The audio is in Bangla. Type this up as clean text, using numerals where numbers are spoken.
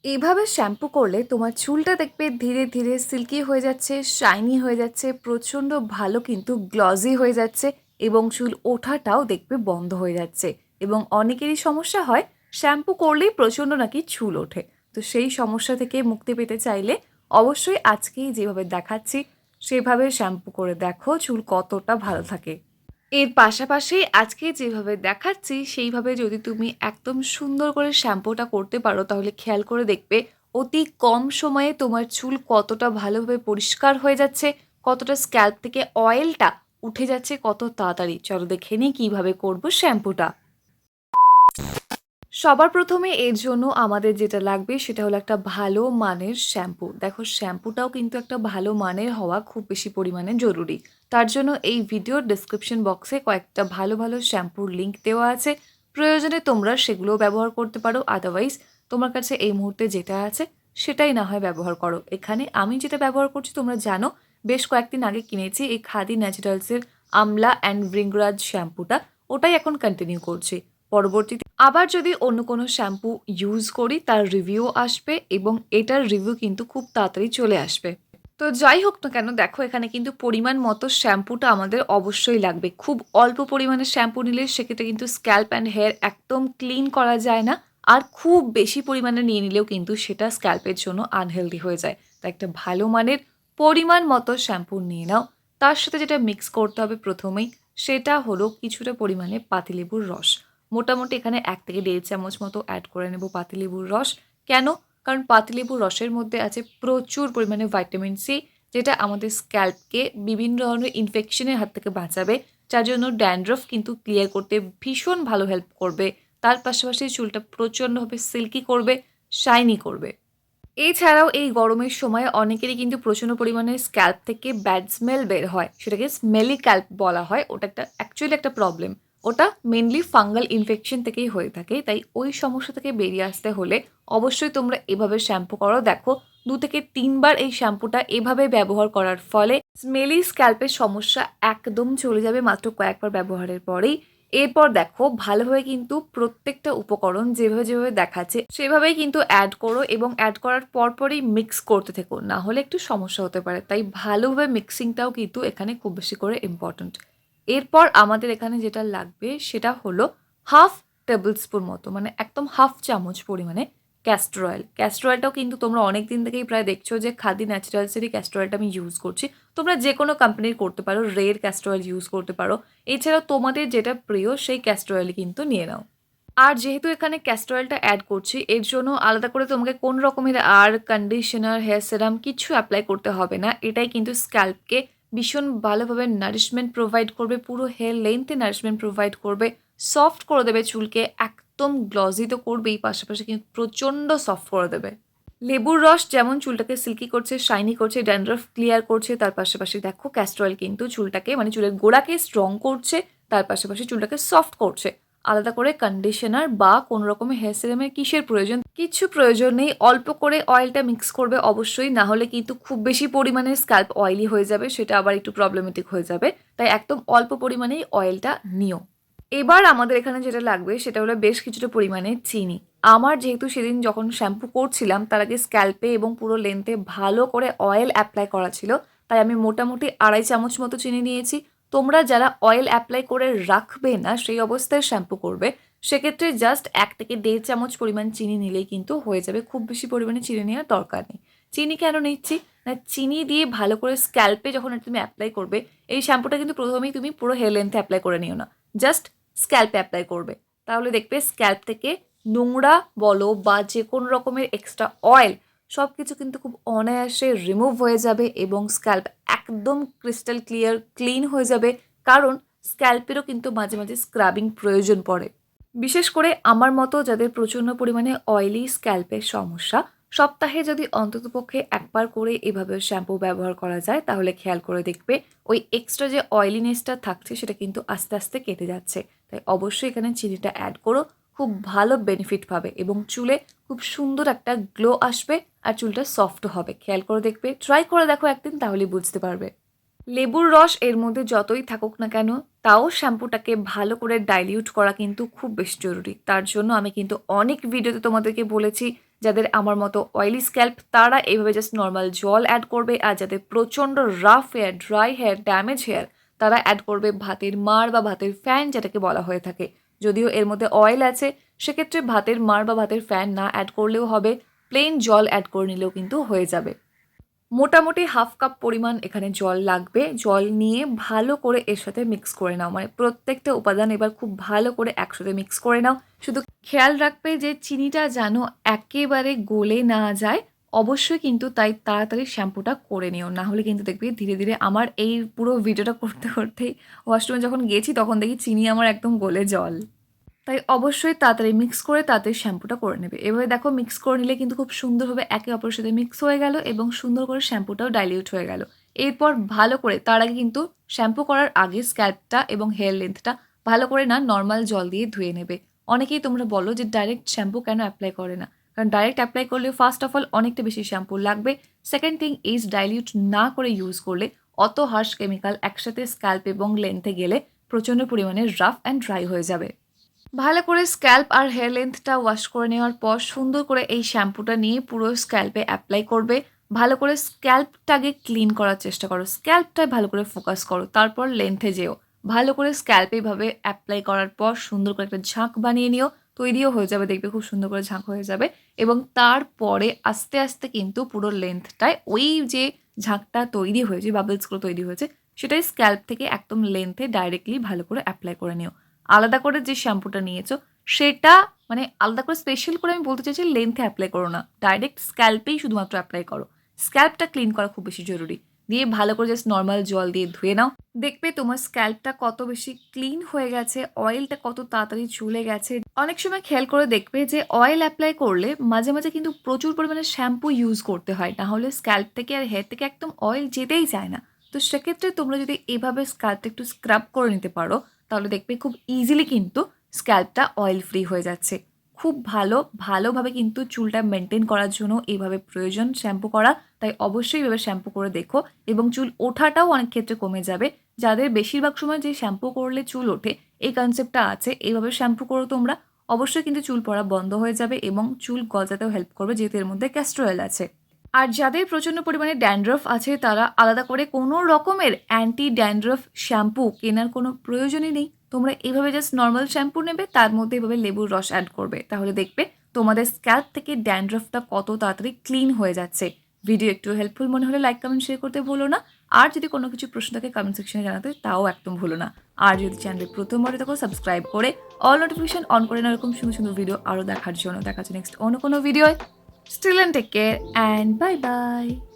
এইভাবে শ্যাম্পু করলে তোমার চুলটা দেখবে ধীরে ধীরে সিল্কি হয়ে যাচ্ছে, শাইনি হয়ে যাচ্ছে, প্রচণ্ড ভালো কিন্তু গ্লজি হয়ে যাচ্ছে এবং চুল ওঠাটাও দেখবে বন্ধ হয়ে যাচ্ছে। এবং অনেকেরই সমস্যা হয় শ্যাম্পু করলেই প্রচণ্ড নাকি চুল ওঠে। তো সেই সমস্যা থেকে মুক্তি পেতে চাইলে অবশ্যই আজকেই যেভাবে দেখাচ্ছি সেভাবে শ্যাম্পু করে দেখো চুল কতটা ভালো থাকে। এর পাশাপাশি আজকে যেভাবে দেখাচ্ছি সেইভাবে যদি তুমি একদম সুন্দর করে শ্যাম্পুটা করতে পারো তাহলে খেয়াল করে দেখবে অতি কম সময়ে তোমার চুল কতটা ভালোভাবে পরিষ্কার হয়ে যাচ্ছে, কতটা স্ক্যাল্প থেকে অয়েলটা উঠে যাচ্ছে কত তাড়াতাড়ি। চলো দেখে নিই কীভাবে করবো শ্যাম্পুটা। সবার প্রথমে এর জন্য আমাদের যেটা লাগবে সেটা হলো একটা ভালো মানের শ্যাম্পু। দেখো শ্যাম্পুটাও কিন্তু একটা ভালো মানের হওয়া খুব বেশি পরিমাণে জরুরি। তার জন্য এই ভিডিওর ডেসক্রিপশন বক্সে কয়েকটা ভালো ভালো শ্যাম্পুর লিঙ্ক দেওয়া আছে। প্রয়োজনে তোমরা সেগুলোও ব্যবহার করতে পারো, আদারওয়াইজ তোমার কাছে এই মুহূর্তে যেটা আছে সেটাই না হয় ব্যবহার করো। এখানে আমি যেটা ব্যবহার করছি তোমরা জানো, বেশ কয়েকদিন আগে কিনেছি এই খাদি ন্যাচারালসের আমলা অ্যান্ড ভৃঙ্গরাজ শ্যাম্পুটা, ওটাই এখন কন্টিনিউ করছি। পরবর্তীতে আবার যদি অন্য কোনো শ্যাম্পু ইউজ করি তার রিভিউ আসবে এবং এটার রিভিউ কিন্তু খুব তাড়াতাড়ি চলে আসবে। তো যাই হোক না কেন দেখো এখানে কিন্তু পরিমাণ মতো শ্যাম্পুটা আমাদের অবশ্যই লাগবে। খুব অল্প পরিমাণে শ্যাম্পু নিলে সেক্ষেত্রে কিন্তু স্ক্যাল্প অ্যান্ড হেয়ার একদম ক্লিন করা যায় না, আর খুব বেশি পরিমাণে নিয়ে নিলেও কিন্তু সেটা স্ক্যাল্পের জন্য আনহেলদি হয়ে যায়। তাই একটা ভালো মানের পরিমাণ মতো শ্যাম্পু নিয়ে নাও। তার সাথে যেটা মিক্স করতে হবে প্রথমেই সেটা হলো কিছুটা পরিমাণে পাতিলেবুর রস। মোটামুটি এখানে 1 থেকে 1.5 চামচ মতো অ্যাড করে নেব পাতিলেবুর রস। কেন? কারণ পাতিলেবুর রসের মধ্যে আছে প্রচুর পরিমাণে ভাইটামিন সি, যেটা আমাদের স্ক্যাল্পকে বিভিন্ন ধরনের ইনফেকশনের হাত থেকে বাঁচাবে, যার জন্য ড্যান্ড্রফ কিন্তু ক্লিয়ার করতে ভীষণ ভালো হেল্প করবে। তার পাশাপাশি চুলটা প্রচণ্ডভাবে সিল্কি করবে, শাইনি করবে। এছাড়াও এই গরমের সময় অনেকেরই কিন্তু প্রচণ্ড পরিমাণে স্ক্যাল্প থেকে ব্যাড স্মেল বের হয়, সেটাকে স্মেলি ক্যাল্প বলা হয়। ওটা একটা অ্যাকচুয়ালি একটা প্রবলেম। ওটা মেনলি ফাঙ্গাল ইনফেকশন থেকেই হয়ে থাকে। তাই ওই সমস্যা থেকে বেরিয়ে আসতে হলে অবশ্যই তোমরা এভাবে শ্যাম্পু করো। দেখো 2 থেকে 3 বার এই শ্যাম্পুটা এভাবে ব্যবহার করার ফলে স্মেলি স্ক্যাল্পের সমস্যা একদম চলে যাবে মাত্র কয়েকবার ব্যবহারের পরেই। এরপর দেখো ভালোভাবে কিন্তু প্রত্যেকটা উপকরণ যেভাবে যেভাবে দেখাচ্ছে সেভাবেই কিন্তু অ্যাড করো এবং অ্যাড করার পরপরই মিক্স করতে থেকো, না হলে একটু সমস্যা হতে পারে। তাই ভালোভাবে মিক্সিংটাও কিন্তু এখানে খুব বেশি করে ইম্পর্ট্যান্ট। এরপর আমাদের এখানে যেটা লাগবে সেটা হলো হাফ টেবিল স্পুন মতো, মানে একদম হাফ চামচ পরিমাণে ক্যাস্টর অয়েল। ক্যাস্টর অয়েলটাও কিন্তু তোমরা অনেক দিন থেকেই প্রায় দেখছো যে খাদি ন্যাচারালসেরই ক্যাস্টর অয়েলটা আমি ইউজ করছি। তোমরা যে কোনো কোম্পানির করতে পারো, রের ক্যাস্টর অয়েল ইউজ করতে পারো। এছাড়াও তোমাদের যেটা প্রিয় সেই ক্যাস্টর অয়েল কিন্তু নিয়ে নাও। আর যেহেতু এখানে ক্যাস্টর অয়েলটা অ্যাড করছি এর জন্য আলাদা করে তোমাকে কোন রকমের আর কন্ডিশনার, হেয়ার সেরাম কিছু অ্যাপ্লাই করতে হবে না। এটাই কিন্তু স্ক্যাল্পকে ভীষণ ভালোভাবে নারিশমেন্ট প্রোভাইড করবে, পুরো হেয়ার লেন্থে নারিশমেন্ট প্রোভাইড করবে, সফট করে দেবে চুলকে, একদম গ্লজি তো করবেই, পাশাপাশি কিন্তু প্রচণ্ড সফট করে দেবে। লেবুর রস যেমন চুলটাকে সিল্কি করছে, শাইনি করছে, ড্যান্ড্রফ ক্লিয়ার করছে, তার পাশাপাশি দেখো ক্যাস্টর অয়েল কিন্তু চুলটাকে মানে চুলের গোড়াকে স্ট্রং করছে, তার পাশাপাশি চুলটাকে সফট করছে। আলাদা করে কন্ডিশনার বা কোনো রকমের হেয়ার সিরামের কিসের প্রয়োজন? কিছু প্রয়োজন নেই। অল্প করে অয়েলটা মিক্স করবে অবশ্যই, না হলে কিন্তু খুব বেশি পরিমাণে স্ক্যাল্প অয়েলি হয়ে যাবে, সেটা আবার একটু প্রবলেমেটিক হয়ে যাবে। তাই একদম অল্প পরিমাণেই অয়েলটা নিও। এবার আমাদের এখানে যেটা লাগবে সেটা হলো বেশ কিছুটা পরিমাণে চিনি। আমার যেহেতু সেদিন যখন শ্যাম্পু করছিলাম তার আগে স্ক্যাল্পে এবং পুরো লেন্থে ভালো করে অয়েল অ্যাপ্লাই করা ছিল, তাই আমি মোটামুটি 2.5 চামচ মতো চিনি নিয়েছি। তোমরা যারা অয়েল অ্যাপ্লাই করে রাখবে না সেই অবস্থায় শ্যাম্পু করবে, সেক্ষেত্রে জাস্ট 1 থেকে 1.5 চামচ পরিমাণ চিনি নিলেই কিন্তু হয়ে যাবে। খুব বেশি পরিমাণে চিনি নেওয়ার দরকার নেই। চিনি কেন নিচ্ছি না, চিনি দিয়ে ভালো করে স্ক্যাল্পে যখন তুমি অ্যাপ্লাই করবে, এই শ্যাম্পুটা কিন্তু প্রথমেই তুমি পুরো হেয়ার লেন্থে অ্যাপ্লাই করে নিও না, জাস্ট স্ক্যাল্পে অ্যাপ্লাই করবে। তাহলে দেখবে স্ক্যাল্প থেকে নোংরা বলো বা যে কোনো রকমের এক্সট্রা অয়েল সব কিছু কিন্তু খুব অনায়াসে রিমুভ হয়ে যাবে এবং স্ক্যাল্প একদম ক্রিস্টাল ক্লিয়ার ক্লিন হয়ে যাবে। কারণ স্ক্যাল্পেরও কিন্তু মাঝে মাঝে স্ক্রাবিং প্রয়োজন পড়ে, বিশেষ করে আমার মতো যাদের প্রচণ্ড পরিমাণে অয়েলি স্ক্যাল্পের সমস্যা। সপ্তাহে যদি অন্ততপক্ষে একবার করে এভাবে শ্যাম্পু ব্যবহার করা যায় তাহলে খেয়াল করে দেখবে ওই এক্সট্রা যে অয়েলিনেসটা থাকছে সেটা কিন্তু আস্তে আস্তে কেটে যাচ্ছে। তাই অবশ্যই এখানে চিনিটা অ্যাড করো, খুব ভালো বেনিফিট পাবে এবং চুলে খুব সুন্দর একটা গ্লো আসবে আর চুলটা সফট হবে। খেয়াল করে দেখবে, ট্রাই করে দেখো একদিন, তাহলেই বুঝতে পারবে। লেবুর রস এর মধ্যে যতই থাকুক না কেন তাও শ্যাম্পুটাকে ভালো করে ডাইলিউট করা কিন্তু খুব বেশি জরুরি। তার জন্য আমি কিন্তু অনেক ভিডিওতে তোমাদেরকে বলেছি যাদের আমার মতো অয়েলি স্ক্যাল্প তারা এইভাবে জাস্ট নর্মাল জল অ্যাড করবে, আর যাদের প্রচণ্ড rough hair, dry hair, damage hair তারা অ্যাড করবে ভাতের মাড় বা ভাতের ফ্যান যেটাকে বলা হয়ে থাকে। যদিও এর মধ্যে অয়েল আছে, সেক্ষেত্রে ভাতের মাড় বা ভাতের ফ্যান না অ্যাড করলেও হবে, প্লেন জল অ্যাড করে নিলেও কিন্তু হয়ে যাবে। মোটামুটি হাফ কাপ পরিমাণ এখানে জল লাগবে। জল নিয়ে ভালো করে এর সাথে মিক্স করে নাও, মানে প্রত্যেকটা উপাদান এবার খুব ভালো করে একসাথে মিক্স করে নাও। শুধু খেয়াল রাখবে যে চিনিটা যেন একেবারে গলে না যায়, অবশ্যই কিন্তু তাই তাড়াতাড়ি শ্যাম্পুটা করে নিও, না হলে কিন্তু দেখবি ধীরে ধীরে আমার এই পুরো ভিডিওটা করতে করতেই ওয়াশরুমে যখন গেছি তখন দেখি চিনি আমার একদম গলে জল। তাই অবশ্যই তাড়াতাড়ি মিক্স করে তাড়াতাড়ি শ্যাম্পুটা করে নেবে। এভাবে দেখো মিক্স করে নিলে কিন্তু খুব সুন্দরভাবে একে অপরের সাথে মিক্স হয়ে গেল এবং সুন্দর করে শ্যাম্পুটাও ডাইলিউট হয়ে গেল। এরপর ভালো করে, তার আগে কিন্তু শ্যাম্পু করার আগে স্ক্যাল্পটা এবং হেয়ার লেন্থটা ভালো করে না নর্মাল জল দিয়ে ধুয়ে নেবে। অনেকেই তোমরা বলো যে ডাইরেক্ট শ্যাম্পু কেন অ্যাপ্লাই করে না, কারণ ডাইরেক্ট অ্যাপ্লাই করলে ফার্স্ট অফ অল অনেকটা বেশি শ্যাম্পু লাগবে। সেকেন্ড থিং ইজ ডাইলিউট না করে ইউজ করলে অত হার্শ কেমিক্যাল একসাথে স্ক্যাল্প এবং লেন্থে গেলে প্রচণ্ড পরিমাণে রাফ অ্যান্ড ড্রাই হয়ে যাবে। ভালো করে স্ক্যাল্প আর হেয়ার লেন্থটা ওয়াশ করে নেওয়ার পর সুন্দর করে এই শ্যাম্পুটা নিয়ে পুরো স্ক্যাল্পে অ্যাপ্লাই করবে। ভালো করে স্ক্যাল্পটাকে ক্লিন করার চেষ্টা করো, স্ক্যাল্পটায় ভালো করে ফোকাস করো, তারপর লেন্থে যেও। ভালো করে স্ক্যাল্পে এইভাবে অ্যাপ্লাই করার পর সুন্দর করে একটা ঝাঁক বানিয়ে নিও, তৈরিও হয়ে যাবে, দেখবে খুব সুন্দর করে ঝাঁক হয়ে যাবে। এবং তারপরে আস্তে আস্তে কিন্তু পুরো লেন্থটায় ওই যে ঝাঁকটা তৈরি হয়েছে, বাবলসগুলো তৈরি হয়েছে, সেটাই স্ক্যাল্প থেকে একদম লেন্থে ডাইরেক্টলি ভালো করে অ্যাপ্লাই করে নিও। আলাদা করে যে শ্যাম্পুটা নিয়েছো সেটা মানে আলাদা করে স্পেশাল করে আমি বলতে চাইছি লেন্থে অ্যাপ্লাই করো না, ডাইরেক্ট স্ক্যাল্পেই শুধুমাত্র অ্যাপ্লাই করো। স্ক্যাল্পটা ক্লিন করা খুব বেশি জরুরি। দিয়ে ভালো করে জাস্ট নর্মাল জল দিয়ে ধুয়ে নাও, দেখবে তোমার স্ক্যাল্পটা কত বেশি ক্লিন হয়ে গেছে, অয়েলটা কত তাড়াতাড়ি চলে গেছে। অনেক সময় খেয়াল করে দেখবে যে অয়েল অ্যাপ্লাই করলে মাঝে মাঝে কিন্তু প্রচুর পরিমাণে শ্যাম্পু ইউজ করতে হয়, না হলে স্ক্যাল্প থেকে আর হেয়ার থেকে একদম অয়েল যেতেই চায় না। তো সেক্ষেত্রে তোমরা যদি এভাবে স্ক্যাল্পটা একটু স্ক্রাব করে নিতে পারো তাহলে দেখবে খুব ইজিলি কিন্তু স্ক্যাল্পটা অয়েল ফ্রি হয়ে যাচ্ছে। খুব ভালোভাবে কিন্তু চুলটা মেনটেন করার জন্য এইভাবে প্রয়োজন শ্যাম্পু করা। তাই অবশ্যই এভাবে শ্যাম্পু করে দেখো এবং চুল ওঠাটাও অনেক ক্ষেত্রে কমে যাবে। যাদের বেশিরভাগ সময় যে শ্যাম্পু করলে চুল ওঠে এই কনসেপ্টটা আছে, এইভাবে শ্যাম্পু করো তোমরা, অবশ্যই কিন্তু চুল পড়া বন্ধ হয়ে যাবে এবং চুল গজাতেও হেল্প করবে, যেহেতু এর মধ্যে ক্যাস্টর অয়েল আছে। আর যাদের প্রচণ্ড পরিমাণে ড্যান্ড্রফ আছে তারা আলাদা করে কোনো রকমের অ্যান্টি ড্যান্ড্রফ শ্যাম্পু কেনার কোনো প্রয়োজনই নেই। তোমরা এইভাবে জাস্ট নর্মাল শ্যাম্পু নেবে, তার মধ্যে এভাবে লেবুর রস অ্যাড করবে, তাহলে দেখবে তোমাদের স্ক্যাল্প থেকে ড্যান্ড্রফটা কত তাড়াতাড়ি ক্লিন হয়ে যাচ্ছে। ভিডিও একটু হেল্পফুল মনে হলে লাইক কমেন্ট শেয়ার করতে ভুলো না। আর যদি কোনো কিছু প্রশ্ন থাকে কমেন্ট সেকশনে জানাতে তাও একদম ভুলো না। আর যদি চ্যানেলে প্রথমবারে থাকো সাবস্ক্রাইব করে অল নোটিফিকেশন অন করে না এরকম সুন্দর সুন্দর ভিডিও আরও দেখার জন্য। দেখা হচ্ছে নেক্সট অন্য কোনো video. Still and take care and bye bye.